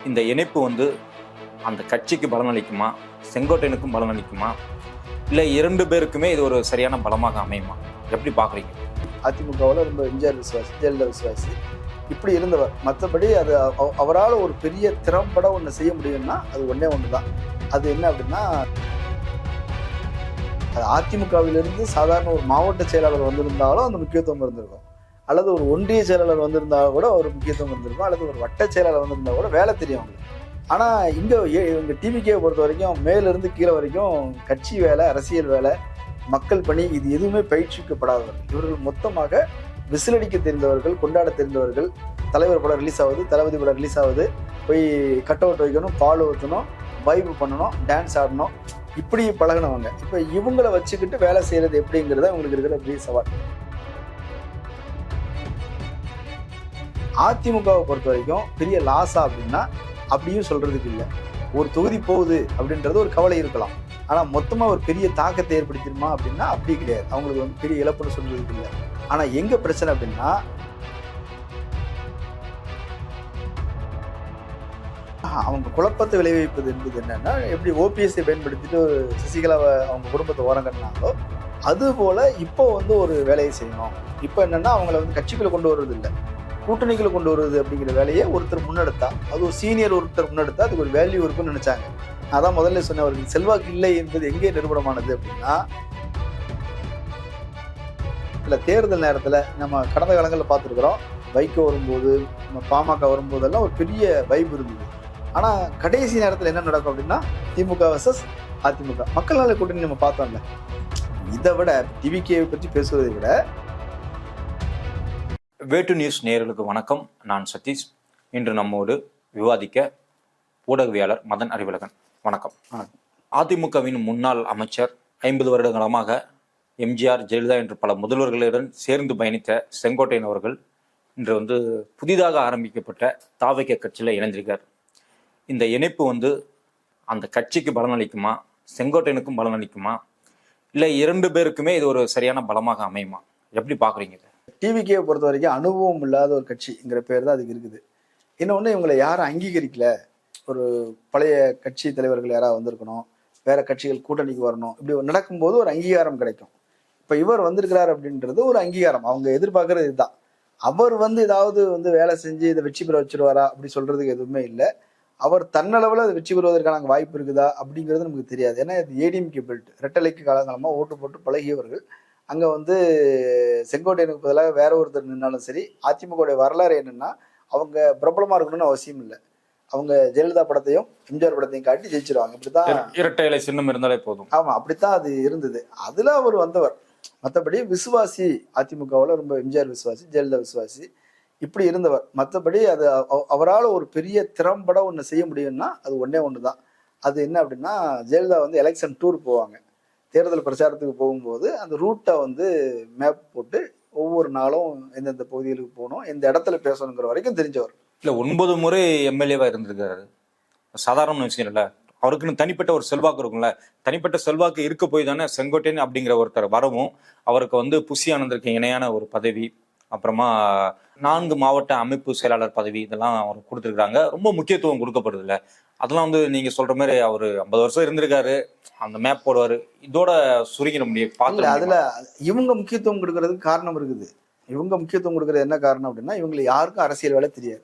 இந்த இணைப்பு அந்த கட்சிக்கு பலனளிக்குமா, செங்கோட்டையனுக்கும் பலனளிக்குமா, இல்லை இரண்டு பேருக்குமே இது ஒரு சரியான பலமாக அமையுமா? எப்படி பார்க்குறீங்க? அதிமுகவில் ரொம்ப எம்ஜிஆர் விசுவாசி, ஜெயலலிதா விசுவாசி இப்படி இருந்தவர். மற்றபடி அது அவரால் ஒரு பெரிய திறம்பட ஒன்று செய்ய முடியும்னா அது ஒன்று தான். அது என்ன அப்படின்னா, அது அதிமுகவிலிருந்து சாதாரண ஒரு மாவட்ட செயலாளர் வந்திருந்தாலும் அந்த முக்கியத்துவம் இருந்திருக்கும், அல்லது ஒரு ஒன்றிய செயலாளர் வந்திருந்தாலும் கூட ஒரு முக்கியத்துவம் இருந்திருக்கும், அல்லது ஒரு வட்ட செயலாளர் வந்திருந்தா கூட வேலை தெரியும் அவங்களுக்கு. ஆனால் இங்கே டிவிகேவை பொறுத்த வரைக்கும் மேலிருந்து கீழே வரைக்கும் கட்சி வேலை, அரசியல் வேலை, மக்கள் பணி இது எதுவுமே பயிற்சிக்கப்படாதவர்கள். இவர்கள் மொத்தமாக விசிலடிக்க தெரிந்தவர்கள், கொண்டாட தெரிந்தவர்கள். தலைவர் படம் ரிலீஸ் ஆகுது, தளபதி படம் ரிலீஸ் ஆகுது, போய் கட் அவுட் வைக்கணும், பால் ஊற்றணும், வைப் பண்ணணும், டான்ஸ் ஆடணும், இப்படி பழகினவங்க. இப்போ இவங்களை வச்சுக்கிட்டு வேலை செய்யறது எப்படிங்கிறத இவங்களுக்கு இருக்கிற பெரிய சவால். அதிமுகவை பொறுத்த வரைக்கும் பெரிய லாஸா அப்படின்னா அப்படியும் சொல்றதுக்கு இல்லை. ஒரு தொகுதி போகுது அப்படின்றது ஒரு கவலை இருக்கலாம், ஆனால் மொத்தமாக ஒரு பெரிய தாக்கத்தை ஏற்படுத்திடுமா அப்படின்னா அப்படி கிடையாது. அவங்களுக்கு பெரிய இழப்புன்னு சொல்றதுக்கு இல்லை. ஆனால் எங்க பிரச்சனை அப்படின்னா, அவங்க குழப்பத்தை விளைவிப்பது என்பது என்னன்னா, எப்படி ஓபிஎஸ்ஐ பயன்படுத்திட்டு சசிகலாவை அவங்க குடும்பத்தை ஓரம் கட்டினாங்களோ அது போல இப்போ ஒரு வேலையை செய்யணும். இப்போ என்னன்னா, அவங்கள கட்சிக்குள்ள கொண்டு வர்றது இல்லை, கூட்டணிகளை கொண்டு வருவது அப்படிங்கிற வேலையை ஒருத்தர் முன்னெடுத்தா, அது ஒரு சீனியர் ஒருத்தர் முன்னெடுத்தா அதுக்கு ஒரு வேல்யூ இருக்குன்னு நினைச்சாங்க. அதான் முதல்ல சொன்ன, அவருக்கு செல்வாக்கு இல்லை என்பது எங்கே நிரூபணமானது அப்படின்னா, இல்லை தேர்தல் நேரத்தில் நம்ம கடந்த காலங்களில் பார்த்துருக்குறோம். வைகோ வரும்போது, நம்ம பாமக வரும்போதெல்லாம் ஒரு பெரிய வைப் இருந்தது. ஆனால் கடைசி நேரத்தில் என்ன நடக்கும் அப்படின்னா, திமுக வர்சஸ் அதிமுக மக்கள் நல கூட்டணி நம்ம பார்த்தோம்ல. இதை விட டிவிகேவை பற்றி பேசுவதை விட, வேட்டு நியூஸ் நேயர்களுக்கு வணக்கம். நான் சதீஷ். இன்று நம்மோடு விவாதிக்க ஊடகவியாளர் மதன் அறிவழகன். வணக்கம். அதிமுகவின் முன்னாள் அமைச்சர், 50 வருட காலமாக எம்ஜிஆர், ஜெயலலிதா என்று பல முதல்வர்களுடன் சேர்ந்து பயணித்த செங்கோட்டையன் அவர்கள் இன்று புதிதாக ஆரம்பிக்கப்பட்ட தாவக கட்சியில் இணைந்திருக்கார். இந்த இணைப்பு அந்த கட்சிக்கு பலனளிக்குமா, செங்கோட்டையனுக்கும் பலனளிக்குமா, இல்லை இரண்டு பேருக்குமே இது ஒரு சரியான பலமாக அமையுமா? எப்படி பார்க்குறீங்க? டிவிகேவை பொறுத்த வரைக்கும் அனுபவம் இல்லாத ஒரு கட்சிங்கிற பேர் தான் அதுக்கு இருக்குது. இன்னொன்று, இவங்களை யாரும் அங்கீகரிக்கல. ஒரு பழைய கட்சி தலைவர்கள் யாராவது வந்திருக்கணும், வேற கட்சிகள் கூட்டணிக்கு வரணும், இப்படி நடக்கும்போது ஒரு அங்கீகாரம் கிடைக்கும். இப்போ இவர் வந்திருக்கிறார் அப்படின்றது ஒரு அங்கீகாரம். அவங்க எதிர்பார்க்கறது இதுதான். அவர் ஏதாவது வேலை செஞ்சு இதை வெற்றி பெற வச்சிருவாரா அப்படி சொல்றதுக்கு எதுவுமே இல்லை. அவர் தன்னளவில் அதை வெற்றி பெறுவதற்கான வாய்ப்பு இருக்குதா அப்படிங்கிறது நமக்கு தெரியாது. ஏன்னா இது ஏடிஎம்கே பெல்ட், ரெட்டலைக்கு காலங்காலமாக ஓட்டு போட்டு பழகியவர்கள். அங்கே செங்கோட்டையனுக்கு பதிலாக வேற ஒருத்தர் நின்னாலும் சரி. அதிமுக வரலாறு என்னன்னா, அவங்க பிரபலமாக இருக்கணும்னு அவசியம் இல்லை. அவங்க ஜெயலலிதா படத்தையும் எம்ஜிஆர் படத்தையும் காட்டி ஜெயிச்சிருவாங்க. இப்படித்தான் இரட்டை இலை சின்னம் இருந்தாலே போதும். ஆமா, அப்படித்தான் அது இருந்தது. அதுல அவர் வந்தவர். மற்றபடி விசுவாசி, அதிமுகவில் ரொம்ப எம்ஜிஆர் விசுவாசி, ஜெயலலிதா விசுவாசி இப்படி இருந்தவர். மற்றபடி அது அவரால் ஒரு பெரிய திறம்பட ஒன்று செய்ய முடியும்னா அது ஒன்று தான். அது என்ன அப்படின்னா, ஜெயலலிதா எலெக்ஷன் டூர் போவாங்க. தேர்தல் பிரச்சாரத்துக்கு போகும்போது அந்த ரூட்டை மேப் போட்டு ஒவ்வொரு நாளும் எந்தெந்த பகுதிகளுக்கு போகணும், எந்த இடத்துல பேசணுங்கிற வரைக்கும் தெரிஞ்சவர். இல்லை, 9 முறை எம்எல்ஏவா இருந்திருக்காரு. சாதாரண விஷயம் இல்லை. அவருக்குன்னு தனிப்பட்ட ஒரு செல்வாக்கு இருக்கும்ல. தனிப்பட்ட செல்வாக்கு இருக்க போய் தானே செங்கோட்டையன் அப்படிங்கிற ஒருத்தர் வரவும் அவருக்கு புஷி ஆனந்தருக்கு இணையான ஒரு பதவி, அப்புறமா 4 மாவட்ட அமைப்பு செயலாளர் பதவி, இதெல்லாம் அவருக்கு கொடுத்துருக்காங்க. ரொம்ப முக்கியத்துவம் கொடுக்கப்படுது இல்லை. அதெல்லாம் நீங்க சொல்ற மாதிரி அவர் 50 வருஷம் இருந்திருக்காரு, அந்த மேப் போடுவாரு, இதோட சுருங்கிட முடியும். அதுல இவங்க முக்கியத்துவம் கொடுக்கறதுக்கு காரணம் இருக்குது. இவங்க முக்கியத்துவம் கொடுக்கறது என்ன காரணம் அப்படின்னா, இவங்களை யாருக்கும் அரசியல் வேலை தெரியாது.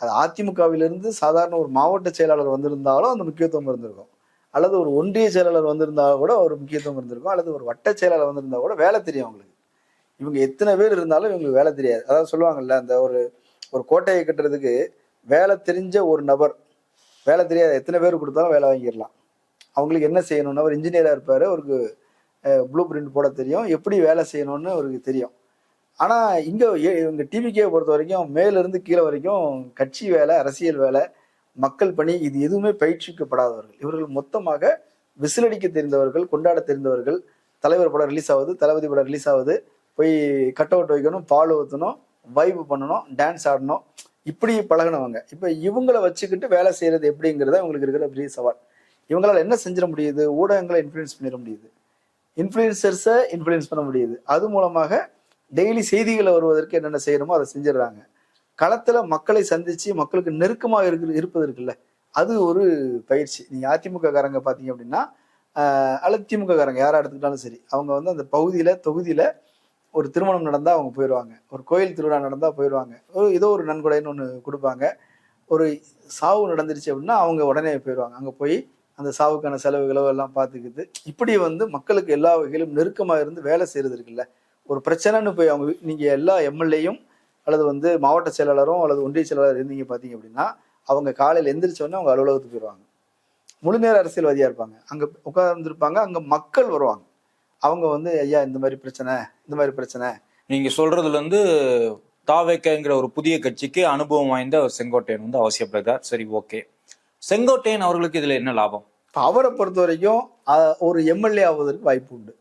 அது அதிமுகவிலிருந்து சாதாரண ஒரு மாவட்ட செயலாளர் வந்திருந்தாலும் அந்த முக்கியத்துவம் இருந்திருக்கும், அல்லது ஒரு ஒன்றிய செயலாளர் வந்திருந்தாலும் கூட ஒரு முக்கியத்துவம் இருந்திருக்கும், அல்லது ஒரு வட்ட செயலாளர் வந்திருந்தா கூட வேலை தெரியும் அவங்களுக்கு. இவங்க எத்தனை பேர் இருந்தாலும் இவங்களுக்கு வேலை தெரியாது. அதாவது சொல்லுவாங்கல்ல, அந்த ஒரு கோட்டையை கட்டுறதுக்கு வேலை தெரிஞ்ச ஒரு நபர், வேலை தெரியாத எத்தனை பேர் கொடுத்தாலும் வேலை வாங்கிடலாம். அவங்களுக்கு என்ன செய்யணும்னா, ஒரு இன்ஜினியராக இருப்பார், அவருக்கு ப்ளூ பிரிண்ட் போட தெரியும், எப்படி வேலை செய்யணும்னு அவருக்கு தெரியும். ஆனால் இவங்க டிவிகேவை பொறுத்த வரைக்கும் மேலிருந்து கீழே வரைக்கும் கட்சி வேலை, அரசியல் வேலை, மக்கள் பணி இது எதுவுமே பயிற்சிக்கப்படாதவர்கள். இவர்கள் மொத்தமாக விசிலடிக்க தெரிந்தவர்கள், கொண்டாட தெரிந்தவர்கள். தலைவர் படம் ரிலீஸ் ஆகுது, தளபதி படம் ரிலீஸ் ஆகுது, போய் கட் அவுட் வைக்கணும், பால் ஊற்றணும், வைப் பண்ணணும், டான்ஸ் ஆடணும், இப்படி பழகினவங்க. இப்போ இவங்களை வச்சுக்கிட்டு வேலை செய்யறது எப்படிங்கிறத இவங்களுக்கு இருக்கிற பெரிய சவால். இவங்களால என்ன செஞ்சிட முடியுது? ஊடகங்களை இன்ஃப்ளூயன்ஸ் பண்ணிட முடியுது, இன்ஃப்ளூயன்சர்ஸை இன்ஃப்ளூயன்ஸ் பண்ண முடியுது. அது மூலமாக டெய்லி செய்திகளை வருவதற்கு என்னென்ன செய்யணுமோ அதை செஞ்சிடறாங்க. களத்துல மக்களை சந்திச்சு மக்களுக்கு நெருக்கமா இருப்பது இருக்குல்ல, அது ஒரு பயிற்சி. நீங்க அதிமுக காரங்க பாத்தீங்க அப்படின்னா அல்லது திமுக காரங்க யாரா எடுத்துக்கிட்டாலும் சரி, அவங்க வந்து அந்த தொகுதியில ஒரு திருமணம் நடந்தா அவங்க போயிடுவாங்க, ஒரு கோயில் திருவிழா நடந்தா போயிடுவாங்க, ஏதோ ஒரு நன்கொடைன்னு ஒண்ணு கொடுப்பாங்க, ஒரு சாவு நடந்துருச்சு அப்படின்னா அவங்க உடனே போயிடுவாங்க. அங்க போய் அந்த சாவுக்கான செலவுகளோ எல்லாம் பார்த்துக்கிட்டு இப்படி வந்து மக்களுக்கு எல்லா வகையிலும் நெருக்கமா இருந்து வேலை செய்யறது இருக்குல்ல. ஒரு பிரச்சனைன்னு போய் அவங்க நீங்க எல்லா எம்எல்ஏயும் அல்லது வந்து மாவட்ட செயலாளரும் அல்லது ஒன்றிய செயலாளர் இருந்தீங்க பாத்தீங்க அப்படின்னா, அவங்க காலையில எந்திரிச்ச உடனே அவங்க அலுவலகத்துக்கு போயிடுவாங்க. முழு நேர அரசியல்வாதியா இருப்பாங்க. அங்க உட்கார்ந்துருப்பாங்க. அங்க மக்கள் வருவாங்க. அவங்க வந்து ஐயா இந்த மாதிரி பிரச்சனை. நீங்க சொல்றதுல இருந்து தாவேக்கங்கிற ஒரு புதிய கட்சிக்கு அனுபவம் வாய்ந்த ஒரு செங்கோட்டையன் வந்து அவசியப்படுகிறார். சரி, ஓகே. செங்கோட்டையன் அவர்களுக்கு இதுல என்ன லாபம்? அவரை பொறுத்த வரைக்கும் ஒரு எம்எல்ஏ ஆவதற்கு வாய்ப்பு உண்டு.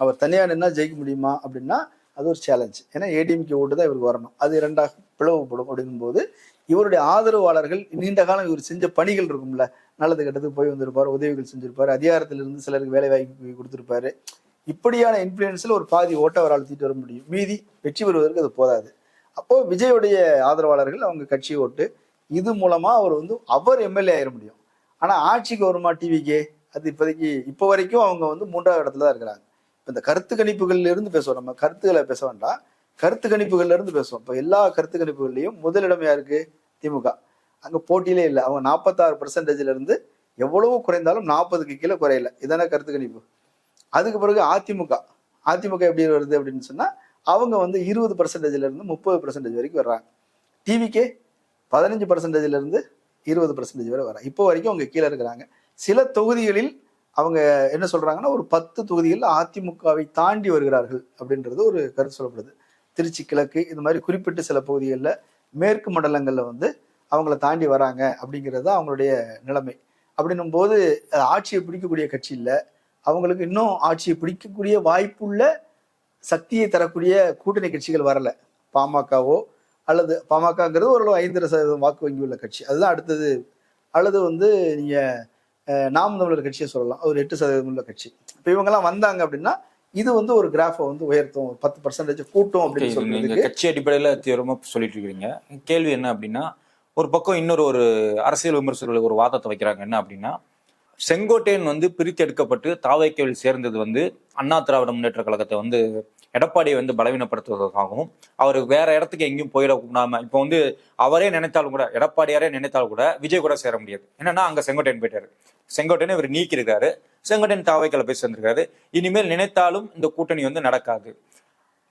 அவர் தனியா நின்னா ஜெயிக்க முடியுமா அப்படின்னா அது ஒரு சேலஞ்ச். ஏன்னா ஏடிஎம்கே ஓட்டு தான் இவருக்கு வரணும். அது இரண்டாக பிளவுபடும். அப்படிங்கும் போது இவருடைய ஆதரவாளர்கள் நீண்ட காலம் இவர் செஞ்ச பணிகள் இருக்கும்ல, நல்லது கெட்டதுக்கு போய் வந்திருப்பாரு, உதவிகள் செஞ்சிருப்பாரு, அதிகாரத்திலிருந்து சிலருக்கு வேலை வாய்ப்பு கொடுத்திருப்பாரு. இப்படியான இன்ஃபுளுன்ஸ்ல ஒரு பாதி ஓட்ட அவரால் தீட்டு வர முடியும். மீதி வெற்றி பெறுவதற்கு அது போதாது. அப்போ விஜயுடைய ஆதரவாளர்கள் அவங்க கட்சி ஓட்டு இது மூலமா அவர் எம்எல்ஏ ஆயிட முடியும். ஆனா ஆட்சிக்கு வருமா டிவிக்கே? அது இப்போதைக்கு இப்போ வரைக்கும் அவங்க வந்து 3வது இடத்துல தான் இருக்கிறாங்க. இந்த கருத்து கணிப்புகள்ல இருந்து பேசுவோம், நம்ம கருத்துக்களை பேச வேண்டாம், கருத்து கணிப்புகள்ல இருந்து பேசுவோம். இப்போ எல்லா கருத்து கணிப்புகள்லையும் முதலிடம் யாருக்கு? திமுக. அங்க போட்டியிலே இல்லை. அவங்க 46% இருந்து எவ்வளவு குறைந்தாலும் 40க்கு கீழே குறையல. இதான கருத்து கணிப்பு. அதுக்கு பிறகு அதிமுக எப்படி வருது அப்படின்னு சொன்னா அவங்க வந்து 20% இருந்து 30% வரைக்கும் வர்றாங்க. டிவிக்கே 15% இருந்து 20% வரை வர்றாங்க. இப்போ வரைக்கும் அவங்க கீழே இருக்கிறாங்க. சில தொகுதிகளில் அவங்க என்ன சொல்றாங்கன்னா ஒரு 10 தொகுதிகளில் அதிமுகவை தாண்டி வருகிறார்கள் அப்படின்றது ஒரு கருத்து சொல்லப்படுது. திருச்சி கிழக்கு இந்த மாதிரி குறிப்பிட்ட சில பகுதிகளில் மேற்கு மண்டலங்கள்ல வந்து அவங்கள தாண்டி வராங்க அப்படிங்கிறது தான் அவங்களுடைய நிலைமை. அப்படின்னும் போது ஆட்சியை பிடிக்கக்கூடிய கட்சி இல்லை. அவங்களுக்கு இன்னும் ஆட்சியை பிடிக்கக்கூடிய வாய்ப்புள்ள சக்தியை தரக்கூடிய கூட்டணி கட்சிகள் வரல. பாமகவோ அல்லது பாமகங்கிறது ஓரளவு 5% வாக்கு வங்கி உள்ள கட்சி, அதுதான் அடுத்தது. அல்லது வந்து நீங்க நாம் தமிழர் கட்சியை சொல்லலாம், ஒரு 8% உள்ள கட்சி. இப்போ இவங்கெல்லாம் வந்தாங்க அப்படின்னா இது வந்து ஒரு கிராஃபை வந்து உயர்த்தும், 10% கூட்டும் அப்படின்னு சொல்றதுக்கு கட்சி அடிப்படையில தீவிரமா சொல்லிட்டு இருக்கீங்க. கேள்வி என்ன அப்படின்னா, ஒரு பக்கம் இன்னொரு அரசியல் விமர்சகர்கள் ஒரு வாதத்தை வைக்கிறாங்க. என்ன அப்படின்னா, செங்கோட்டையன் வந்து பிரித்து எடுக்கப்பட்டு தாவேக்காவில் சேர்ந்தது வந்து அண்ணா திராவிட முன்னேற்ற கழகத்தை வந்து எடப்பாடியை வந்து பலவீனப்படுத்துவதற்காகவும் அவர் வேற இடத்துக்கு எங்கேயும் போயிடக்கூடாம, இப்போ வந்து அவரே நினைத்தாலும் கூட, எடப்பாடியாரே நினைத்தாலும் கூட விஜய் கூட சேர முடியாது. என்னன்னா அங்க செங்கோட்டையன் போயிட்டாரு, செங்கோட்டையன் இவர் நீக்கி இருக்காரு, செங்கோட்டையன் தாவேக்கால போய் சேர்ந்திருக்காரு. இனிமேல் நினைத்தாலும் இந்த கூட்டணி வந்து நடக்காது.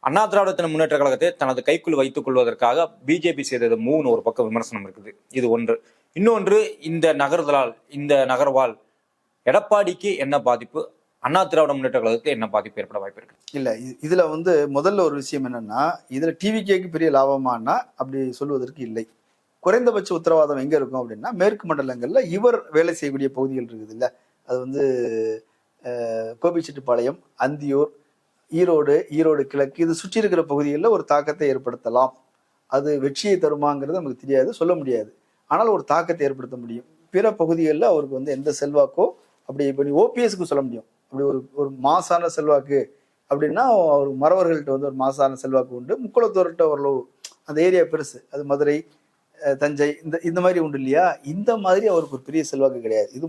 அண்ணா திராவிட முன்னேற்ற கழகத்தை தனது கைக்குள் வைத்துக் கொள்வதற்காக பிஜேபி செய்தது மூணு ஒரு பக்கம் விமர்சனம் இருக்குது. இது ஒன்று. இன்னொன்று, இந்த நகர்வால் எடப்பாடிக்கு என்ன பாதிப்பு, அண்ணா திராவிட முன்னேற்ற கழகத்துக்கு என்ன பாதிப்பு ஏற்பட வாய்ப்பு இருக்கு? இல்ல, இதுல வந்து முதல்ல ஒரு விஷயம் என்னன்னா, இதுல டிவிகேக்கு பெரிய லாபமானா அப்படி சொல்வதற்கு இல்லை. குறைந்தபட்ச உத்தரவாதம் எங்க இருக்கும் அப்படின்னா மேற்கு மண்டலங்கள்ல இவர் வேலை செய்யக்கூடிய பகுதிகள் இருக்குது இல்ல, அது வந்து கோபிச்செட்டிப்பாளையம், அந்தியூர், ஈரோடு கிழக்கு, இது சுற்றி இருக்கிற பகுதிகளில் ஒரு தாக்கத்தை ஏற்படுத்தலாம். அது வெற்றியை தருமாங்கிறது நமக்கு தெரியாது, சொல்ல முடியாது. ஆனால் ஒரு தாக்கத்தை ஏற்படுத்த முடியும். பிற பகுதிகளில் அவருக்கு வந்து எந்த செல்வாக்கோ அப்படி இப்போ நீ ஓபிஎஸ்க்கு சொல்ல முடியும். அப்படி ஒரு மாசான செல்வாக்கு அப்படின்னா அவர் மறவர்கள்ட்ட வந்து ஒரு மாசான செல்வாக்கு உண்டு. முக்குளத்தோர்கிட்ட ஓரளவு அந்த ஏரியா பெருசு, அது மதுரை, தஞ்சை, இந்த மாதிரி உண்டு இல்லையா. இந்த மாதிரி அவருக்கு ஒரு பெரிய செல்வாக்கு கிடையாது. இது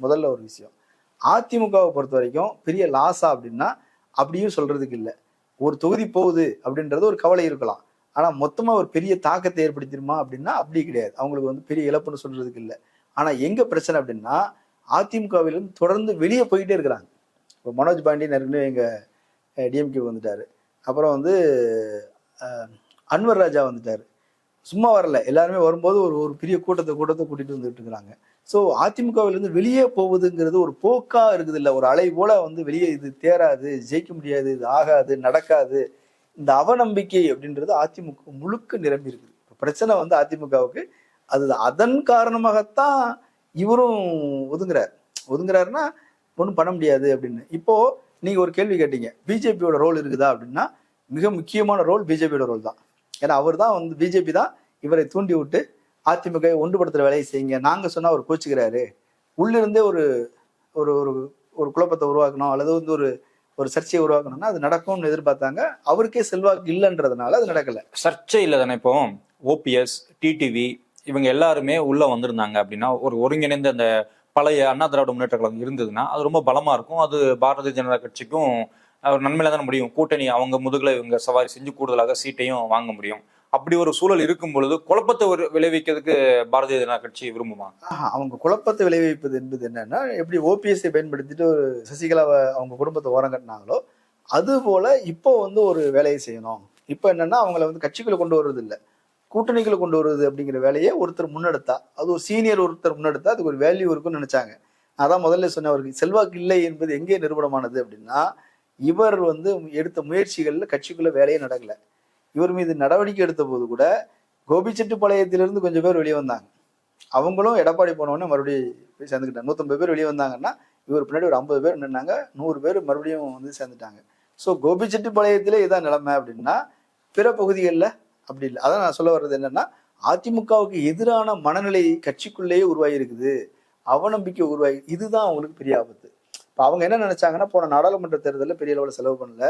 முதல்ல ஒரு விஷயம். அதிமுகவை பொறுத்த வரைக்கும் பெரிய லாஸா அப்படின்னா அப்படியும் சொல்றதுக்கு இல்லை. ஒரு தொகுதி போகுது அப்படின்றது ஒரு கவலை இருக்கலாம். ஆனா மொத்தமா ஒரு பெரிய தாக்கத்தை ஏற்படுத்திடுமா அப்படின்னா அப்படி கிடையாது. அவங்களுக்கு வந்து பெரிய இழப்புன்னு சொல்றதுக்கு இல்லை. ஆனா எங்க பிரச்சனை அப்படின்னா அதிமுகவிலிருந்து தொடர்ந்து வெளியே போயிட்டே இருக்கிறாங்க. இப்போ மனோஜ் பாண்டியன் ஏற்கனவே எங்க டிஎம்கே வந்துட்டாரு. அப்புறம் வந்து அன்வர் ராஜா வந்துட்டாரு. சும்மா வரல, எல்லாருமே வரும்போது ஒரு பெரிய கூட்டத்தை கூட்டிட்டு வந்துட்டு இருக்கிறாங்க. ஸோ அதிமுகவிலிருந்து வெளியே போவதுங்கிறது ஒரு போக்கா இருக்குது இல்லை, ஒரு அலை போல வந்து வெளியே இது தேராது, ஜெயிக்க முடியாது, இது ஆகாது, நடக்காது, இந்த அவநம்பிக்கை அப்படின்றது அதிமுக முழுக்க நிரம்பி இருக்குது. பிரச்சனை வந்து அதிமுகவுக்கு அது அதன் காரணமாகத்தான் இவரும் ஒதுங்குறாருன்னா ஒன்றும் பண்ண முடியாது அப்படின்னு. இப்போ நீங்க ஒரு கேள்வி கேட்டீங்க, பிஜேபியோட ரோல் இருக்குதா அப்படின்னா மிக முக்கியமான ரோல் பிஜேபியோட ரோல் தான். ஏன்னா அவர் தான் வந்து பிஜேபி தான் இவரை தூண்டி விட்டு அதிமுக ஒன்றுபடுத்துற வேலையை செய்யுங்க, நாங்க சொன்னா அவர் கோச்சுக்கிறாரு, உள்ளிருந்தே ஒரு ஒரு ஒரு குழப்பத்தை உருவாக்கணும் அல்லது வந்து ஒரு சர்ச்சையை உருவாக்கணும்னா அது நடக்கும்னு எதிர்பார்த்தாங்க. அவருக்கே செல்வாக்கு இல்லைன்றதுனால அது நடக்கல. சர்ச்சை இல்லை தானே. இப்போ ஓபிஎஸ், டிடிவி இவங்க எல்லாருமே உள்ள வந்திருந்தாங்க அப்படின்னா, ஒரு ஒருங்கிணைந்த அந்த பழைய அண்ணா திராவிட முன்னேற்ற கழகம் இருந்ததுன்னா அது ரொம்ப பலமா இருக்கும். அது பாரதிய ஜனதா கட்சிக்கும் ஒரு நன்மையில தானே முடியும். கூட்டணி அவங்க முதுகுல இவங்க சவாரி செஞ்சு கூடுதலாக சீட்டையும் வாங்க முடியும். அப்படி ஒரு சூழல் இருக்கும் பொழுது குழப்பத்தை விளைவிக்கிறதுக்கு பாரதிய ஜனதா கட்சி விரும்புமா? அவங்க குழப்பத்தை விளைவிப்பது என்பது என்னன்னா, எப்படி ஓபிஎஸ்ஐ பயன்படுத்திட்டு ஒரு சசிகலாவை அவங்க குடும்பத்தை ஓரம் கட்டினாங்களோ அது போல இப்போ வந்து ஒரு வேலையை செய்யணும். இப்போ என்னன்னா அவங்கள வந்து கட்சிக்குள்ள கொண்டு வர்றது இல்லை, கூட்டணிக்குள்ள கொண்டு வருவது அப்படிங்கிற வேலையை ஒருத்தர் முன்னெடுத்தா, அது ஒரு சீனியர் ஒருத்தர் முன்னெடுத்தா அதுக்கு ஒரு வேல்யூ இருக்குன்னு நினைச்சாங்க. அதான் முதல்ல சொன்ன, அவருக்கு செல்வாக்கு இல்லை என்பது எங்கே நிரூபணமானது அப்படின்னா, இவர் வந்து எடுத்த முயற்சிகள்ல கட்சிக்குள்ள வேலையே நடக்கல. இவர் மீது நடவடிக்கை எடுத்த போது கூட கோபிச்செட்டிப்பாளையத்திலிருந்து கொஞ்சம் பேர் வெளியே வந்தாங்க. அவங்களும் எடப்பாடி போனவொடனே மறுபடியும் போய் சேர்ந்துக்கிட்டாங்க. 150 பேர் வெளியே வந்தாங்கன்னா இவர் பின்னாடி ஒரு 50 பேர் நின்னாங்க. 100 பேர் மறுபடியும் வந்து சேர்ந்துட்டாங்க. ஸோ கோபிச்செட்டிப்பாளையத்திலே இதான் நிலைமை அப்படின்னா, பிற பகுதிகளில் அப்படி இல்லை. அதான் நான் சொல்ல வர்றது என்னன்னா, அதிமுகவுக்கு எதிரான மனநிலை கட்சிக்குள்ளேயே உருவாகி இருக்குது, அவநம்பிக்கை உருவாகி, இதுதான் அவங்களுக்கு பெரிய ஆபத்து. இப்போ அவங்க என்ன நினைச்சாங்கன்னா, போன நாடாளுமன்ற தேர்தலில் பெரிய அளவில் செலவு பண்ணல,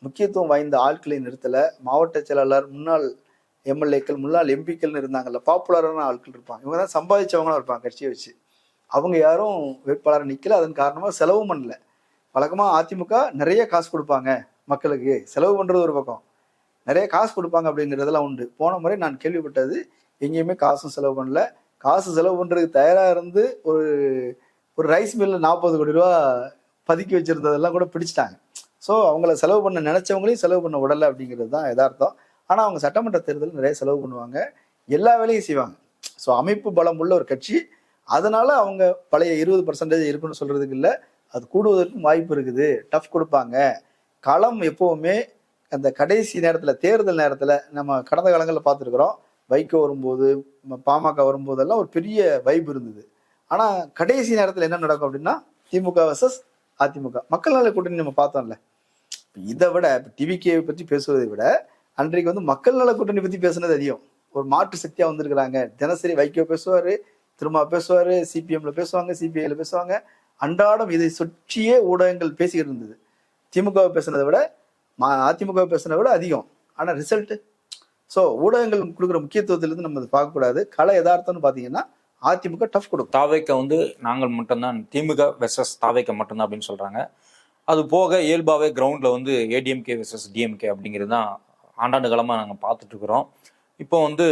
முக்கியத்துவம் வாய்ந்த ஆட்களை நிறுத்தலை, மாவட்ட செயலாளர், முன்னாள் எம்எல்ஏக்கள், முன்னாள் எம்பிக்கள்னு இருந்தாங்கல்ல, பாப்புலரான ஆட்கள் இருப்பாங்க, இவங்க தான் சம்பாதிச்சவங்களும் இருப்பாங்க கட்சியை வச்சு, அவங்க யாரும் வேட்பாளர் நிற்கல. அதன் காரணமாக செலவும் பண்ணல. வழக்கமாக அதிமுக நிறைய காசு கொடுப்பாங்க மக்களுக்கு, செலவு பண்ணுறது ஒரு பக்கம், நிறைய காசு கொடுப்பாங்க அப்படிங்கிறதெல்லாம் உண்டு. போன முறை நான் கேள்விப்பட்டது, எங்கேயுமே காசும் செலவு பண்ணல. காசு செலவு பண்ணுறதுக்கு தயாராக இருந்து ஒரு ரைஸ் மில்லில் 40 கோடி ரூபா பதுக்கி வச்சிருந்ததெல்லாம் கூட பிடிச்சிட்டாங்க. ஸோ அவங்கள செலவு பண்ண நினைச்சவங்களையும் செலவு பண்ண விடலை அப்படிங்கிறது தான் யதார்த்தம். ஆனால் அவங்க சட்டமன்ற தேர்தல் நிறைய செலவு பண்ணுவாங்க, எல்லா வேலையும் செய்வாங்க. ஸோ அமைப்பு பலம் உள்ள ஒரு கட்சி, அதனால அவங்க பழைய 20% இருக்குன்னு சொல்றதுக்கு இல்லை, அது கூடுவதற்கும் வாய்ப்பு இருக்குது. டஃப் கொடுப்பாங்க. களம் எப்பவுமே அந்த கடைசி நேரத்தில், தேர்தல் நேரத்தில் நம்ம கடந்த காலங்களில் பார்த்துருக்குறோம், வைகோ வரும்போது, பாமக வரும்போதெல்லாம் ஒரு பெரிய வைப் இருந்தது. ஆனால் கடைசி நேரத்தில் என்ன நடக்கும் அப்படின்னா, திமுக வர்சஸ் அதிமுக. மக்கள் நல கூட்டணி நம்ம பார்த்தோம்ல. இதை விட டிவிகே பற்றி பேசுவதை விட அன்றைக்கு வந்து மக்கள் நல கூட்டணி பற்றி பேசுனது அதிகம். ஒரு மாற்று சக்தியாக வந்திருக்கிறாங்க. தினசரி வைகோ பேசுவார், திரும்ப பேசுவார், சிபிஎம்ல பேசுவாங்க, சிபிஐல பேசுவாங்க, அன்றாடம் இதை சுற்றியே ஊடகங்கள் பேசிக்கிட்டு இருந்தது. திமுகவை பேசுனதை விட அதிமுக பேசுனதை விட அதிகம். ஆனால் ரிசல்ட்டு, ஸோ ஊடகங்கள் கொடுக்குற முக்கியத்துவத்திலிருந்து நம்ம அதை பார்க்கக்கூடாது. கள யதார்த்தம்னு பார்த்தீங்கன்னா அதிமுக டஃப் கொடுக்கும். தாவேக்க வந்து நாங்கள் மட்டும்தான், திமுக வெர்சஸ் தாவேக்க மட்டும்தான் அப்படின்னு சொல்றாங்க. அது போக இயல்பாகவே கிரவுண்டில் வந்து ஏடிஎம்கே வெர்சஸ் டிஎம்கே அப்படிங்கிறது தான் ஆண்டாண்டு காலமாக நாங்கள் பார்த்துட்டு இருக்கிறோம். இப்போ வந்து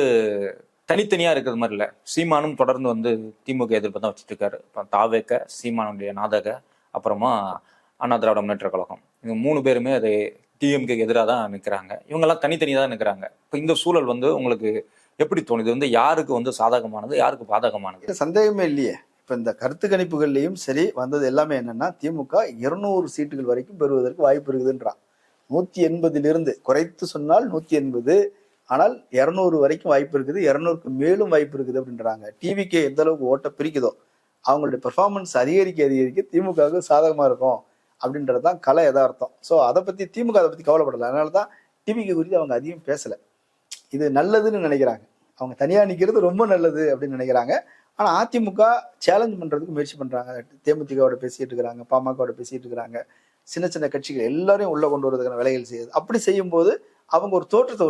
தனித்தனியாக இருக்கிறது மாதிரி இல்லை. சீமானும் தொடர்ந்து வந்து திமுக எதிர்ப்பு தான் வச்சுட்டு இருக்காரு. இப்போ தாவேக்க, சீமானுடைய நாதக, அப்புறமா அண்ணா திராவிட முன்னேற்ற கழகம், இவங்க 3 பேருமே அது டிஎம்கே எதிராக தான் நிற்கிறாங்க. இவங்கெல்லாம் தனித்தனியாக தான் நிற்கிறாங்க. இப்போ இந்த சூழல் வந்து உங்களுக்கு எப்படி தோணுது? வந்து யாருக்கு வந்து சாதகமானது, யாருக்கு பாதகமானது? சந்தேகமே இல்லையே. இப்போ இந்த கருத்து கணிப்புகள்லையும் சரி வந்தது எல்லாமே என்னன்னா, திமுக 200 சீட்டுகள் வரைக்கும் பெறுவதற்கு வாய்ப்பு இருக்குதுன்றான். 180 குறைத்து சொன்னால் 180, ஆனால் 200 வரைக்கும் வாய்ப்பு இருக்குது, 200க்கு மேலும் வாய்ப்பு இருக்குது அப்படின்றாங்க. டிவிக்கு எந்த அளவுக்கு ஓட்ட பிரிக்குதோ அவங்களுடைய பெர்ஃபார்மன்ஸ் அதிகரிக்க திமுகவுக்கு சாதகமா இருக்கும் அப்படின்றதுதான் கலை யதார்த்தம். ஸோ அதை பத்தி திமுக அதை பத்தி கவலைப்படலை. அதனாலதான் டிவிக்கு குறித்து அவங்க அதிகம் பேசல. இது நல்லதுன்னு நினைக்கிறாங்க. அவங்க தனியா நிக்கிறது ரொம்ப நல்லது அப்படின்னு நினைக்கிறாங்க. ஆனா அதிமுக சேலஞ்ச் பண்றதுக்கு முயற்சி பண்றாங்க. தேமுதிகவோட பேசிட்டு இருக்கிறாங்க, பாமகவோட பேசிட்டு இருக்கிறாங்க, சின்ன சின்ன கட்சிகள் எல்லாரையும் உள்ள கொண்டு வரதுக்கான வேலைகள் செய்யுது. அப்படி செய்யும் போது அவங்க ஒரு தோற்றத்தை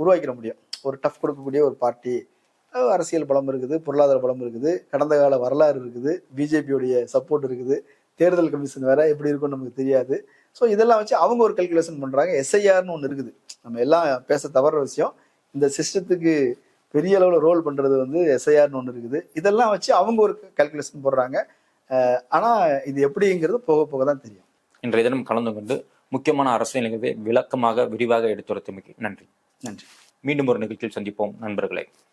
உருவாக்கிட முடியும். ஒரு டஃப் கொடுக்கக்கூடிய ஒரு பார்ட்டி, அரசியல் பலம் இருக்குது, பொருளாதார பலம் இருக்குது, கடந்த கால வரலாறு இருக்குது, பிஜேபியோடைய சப்போர்ட் இருக்குது, தேர்தல் கமிஷன் வேற எப்படி இருக்கும்னு நமக்கு தெரியாது. ஸோ இதெல்லாம் வச்சு அவங்க ஒரு கல்குலேஷன் பண்றாங்க. எஸ்ஐஆர்னு ஒன்று இருக்குது, நம்ம எல்லாம் பேச தவற விஷயம். இந்த சிஸ்டத்துக்கு பெரிய அளவில் ரோல் பண்றது வந்து எஸ்ஐஆர்னு ஒன்று இருக்குது. இதெல்லாம் வச்சு அவங்க ஒரு கல்குலேஷன் போடுறாங்க. ஆனா இது எப்படிங்கிறது போக போக தான் தெரியும். இன்றைய தினம் கலந்து கொண்டு முக்கியமான அரசியல் நிகழ்வை விளக்கமாக விரிவாக எடுத்துரைத்தமைக்கு நன்றி. நன்றி. மீண்டும் ஒரு நிகழ்ச்சியில் சந்திப்போம் நண்பர்களே.